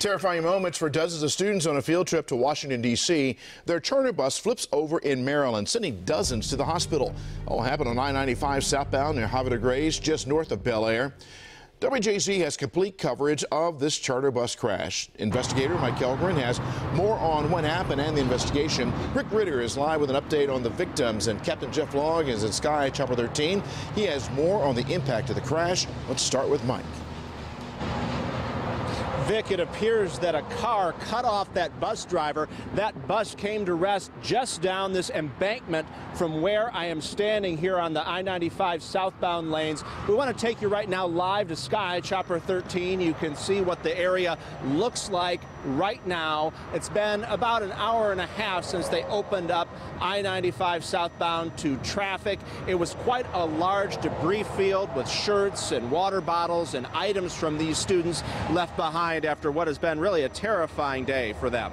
Terrifying moments for dozens of students on a field trip to Washington, D.C. Their charter bus flips over in Maryland, sending dozens to the hospital. All happened on I-95 southbound near Havre de Grace, just north of Bel Air. WJZ has complete coverage of this charter bus crash. Investigator Mike Elgren has more on what happened and the investigation. Rick Ritter is live with an update on the victims, and Captain Jeff Long is at Sky Chopper 13. He has more on the impact of the crash. Let's start with Mike. Vic, it appears that a car cut off that bus driver. That bus came to rest just down this embankment from where I am standing here on the I-95 southbound lanes. We want to take you right now live to Sky Chopper 13. You can see what the area looks like right now. It's been about an hour and a half since they opened up I-95 southbound to traffic. It was quite a large debris field with shirts and water bottles and items from these students left behind after what has been really a terrifying day for them.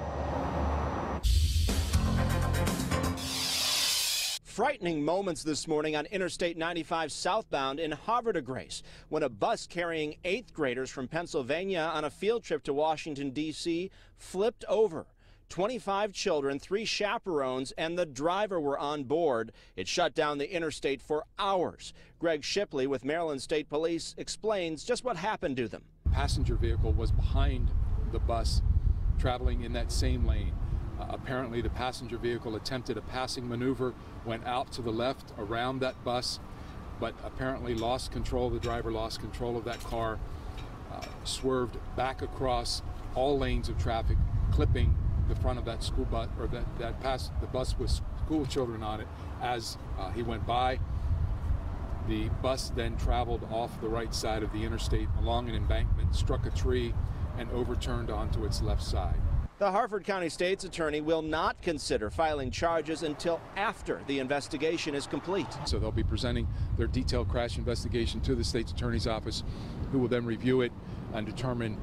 Frightening moments this morning on Interstate 95 southbound in Havre de Grace when a bus carrying 8th graders from Pennsylvania on a field trip to Washington, D.C. flipped over. 25 children, 3 chaperones, and the driver were on board. It shut down the interstate for hours. Greg Shipley with Maryland State Police explains just what happened to them. Passenger vehicle was behind the bus traveling in that same lane. Apparently the passenger vehicle attempted a passing maneuver, went out to the left around that bus, but apparently lost control. The driver lost control of that car, swerved back across all lanes of traffic, clipping the front of that school bus, or the bus with school children on it as he went by. The bus then traveled off the right side of the interstate along an embankment, struck a tree, and overturned onto its left side. The Harford County State's attorney will not consider filing charges until after the investigation is complete. So they'll be presenting their detailed crash investigation to the state's attorney's office, who will then review it and determine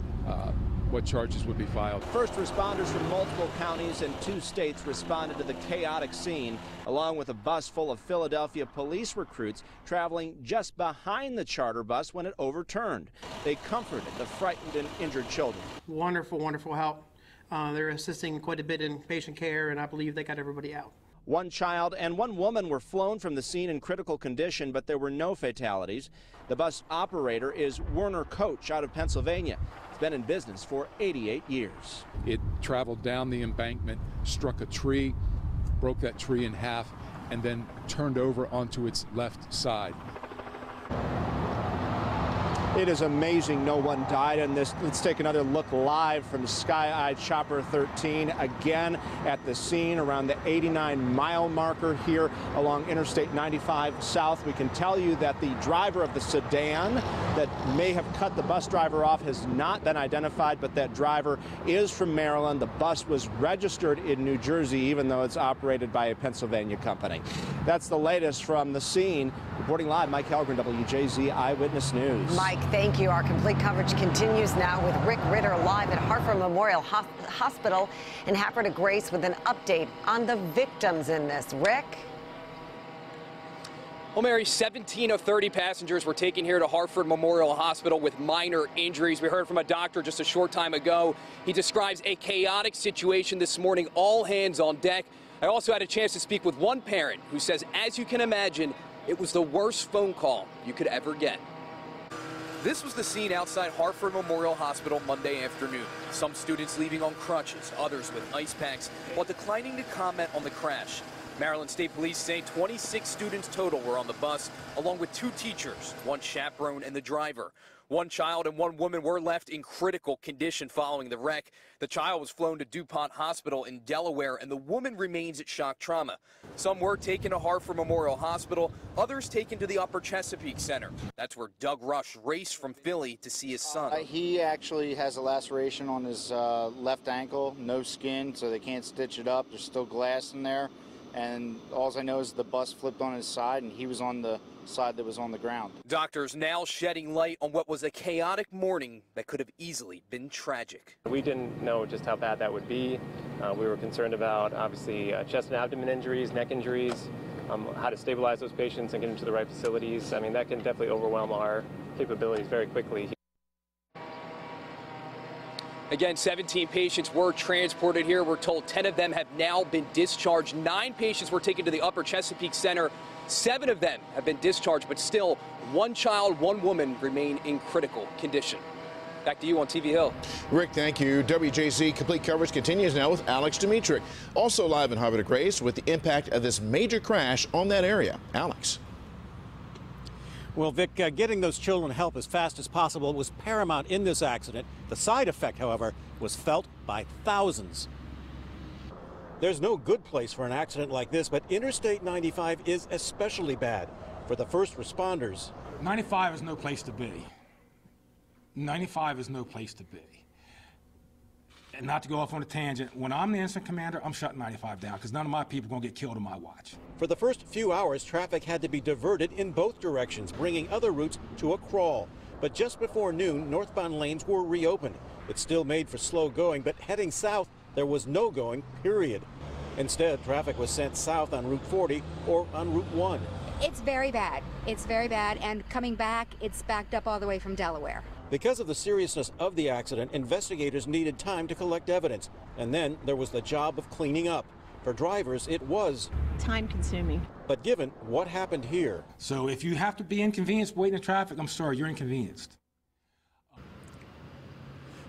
what charges would be filed. First responders from multiple counties and 2 states responded to the chaotic scene, along with a bus full of Philadelphia police recruits traveling just behind the charter bus when it overturned. They comforted the frightened and injured children. Wonderful, wonderful help. They're assisting quite a bit in patient care, and I believe they got everybody out. 1 child and 1 woman were flown from the scene in critical condition, but there were no fatalities. The bus operator is Werner Coach out of Pennsylvania. He's been in business for 88 years. It traveled down the embankment, struck a tree, broke that tree in half, and then turned over onto its left side. It is amazing no one died in this. Let's take another look live from Sky Chopper 13, again at the scene around the 89-mile marker here along Interstate 95 South. We can tell you that the driver of the sedan that may have cut the bus driver off has not been identified, but that driver is from Maryland. The bus was registered in New Jersey, even though it's operated by a Pennsylvania company. That's the latest from the scene. Reporting live, Mike Elgren, WJZ Eyewitness News. Mike, thank you. Our complete coverage continues now with Rick Ritter live at Harford Memorial Hospital in Havre de Grace with an update on the victims in this. Rick? Well, Mary, 17 of 30 passengers were taken here to Harford Memorial Hospital with minor injuries. We heard from a doctor just a short time ago. He describes a chaotic situation this morning, all hands on deck. I also had a chance to speak with one parent who says, as you can imagine, it was the worst phone call you could ever get. This was the scene outside Harford Memorial Hospital Monday afternoon. Some students leaving on crutches, others with ice packs, while declining to comment on the crash. Maryland State Police say 26 students total were on the bus, along with 2 teachers, 1 chaperone, and the driver. 1 child and 1 woman were left in critical condition following the wreck. The child was flown to DuPont Hospital in Delaware, and the woman remains at shock trauma. Some were taken to Harford Memorial Hospital, others taken to the Upper Chesapeake Center. That's where Doug Rush raced from Philly to see his son. He actually has a laceration on his left ankle, no skin, so they can't stitch it up. There's still glass in there. And all I know is the bus flipped on his side, and he was on the side that was on the ground. Doctors now shedding light on what was a chaotic morning that could have easily been tragic. We didn't know just how bad that would be. We were concerned about, obviously, chest and abdomen injuries, neck injuries, how to stabilize those patients and get them to the right facilities. I mean, that can definitely overwhelm our capabilities very quickly. Again, 17 patients were transported here. We're told 10 of them have now been discharged. 9 patients were taken to the Upper Chesapeake Center. 7 of them have been discharged, but still 1 child, 1 woman remain in critical condition. Back to you on TV Hill. Rick, thank you. WJZ complete coverage continues now with Alex Dimitrick. Also live in Havre de Grace with the impact of this major crash on that area. Alex. Well, Vic, getting those children help as fast as possible was paramount in this accident. The side effect, however, was felt by thousands. There's no good place for an accident like this, but Interstate 95 is especially bad for the first responders. 95 is no place to be. 95 is no place to be. And not to go off on a tangent, when I'm the incident commander, I'm shutting 95 down because none of my people are going to get killed on my watch. For the first few hours, traffic had to be diverted in both directions, bringing other routes to a crawl. But just before noon, northbound lanes were reopened. It still made for slow going, but heading south, there was no going, period. Instead, traffic was sent south on Route 40 or on Route 1. It's very bad. It's very bad. And coming back, it's backed up all the way from Delaware. Because of the seriousness of the accident, investigators needed time to collect evidence. And then there was the job of cleaning up. For drivers, it was time-consuming. But given what happened here. So if you have to be inconvenienced waiting in traffic, I'm sorry, you're inconvenienced.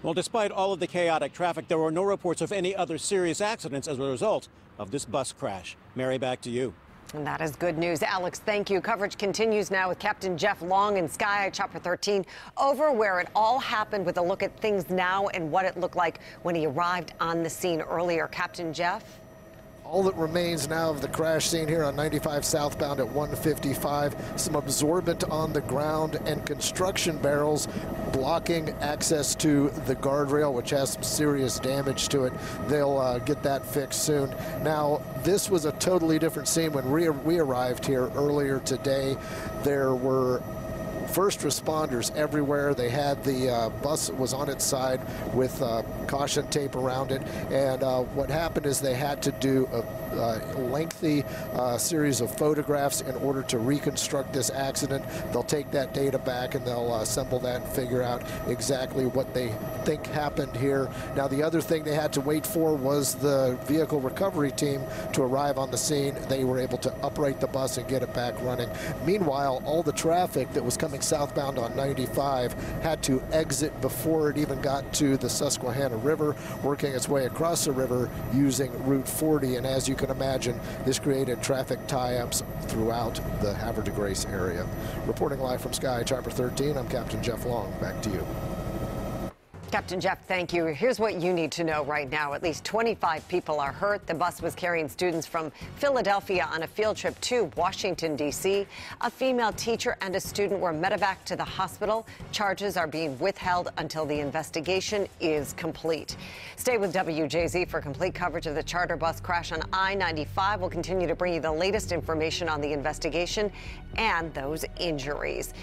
Well, despite all of the chaotic traffic, there were no reports of any other serious accidents as a result of this bus crash. Mary, back to you. And that is good news. Alex, thank you. Coverage continues now with Captain Jeff Long in Sky Chopper 13 over where it all happened with a look at things now and what it looked like when he arrived on the scene earlier. Captain Jeff? All that remains now of the crash scene here on 95 southbound at 155, some absorbent on the ground and construction barrels blocking access to the guardrail, which has some serious damage to it. They'll get that fixed soon. Now, this was a totally different scene when we arrived here earlier today. There were first responders everywhere. They had the bus was on its side with caution tape around it, and what happened is they had to do a lengthy series of photographs in order to reconstruct this accident. They'll take that data back and they'll assemble that and figure out exactly what they think happened here. Now, the other thing they had to wait for was the vehicle recovery team to arrive on the scene. They were able to upright the bus and get it back running. Meanwhile, all the traffic that was coming southbound on 95 had to exit before it even got to the Susquehanna River, working its way across the river using Route 40. And as you can imagine, this created traffic tie-ups throughout the Havre de Grace area. Reporting live from Sky Chopper 13, I'm Captain Jeff Long. Back to you. Captain Jeff, thank you. Here's what you need to know right now. At least 25 people are hurt. The bus was carrying students from Philadelphia on a field trip to Washington, D.C. A female teacher and a student were medevaced to the hospital. Charges are being withheld until the investigation is complete. Stay with WJZ for complete coverage of the charter bus crash on I-95. We'll continue to bring you the latest information on the investigation and those injuries.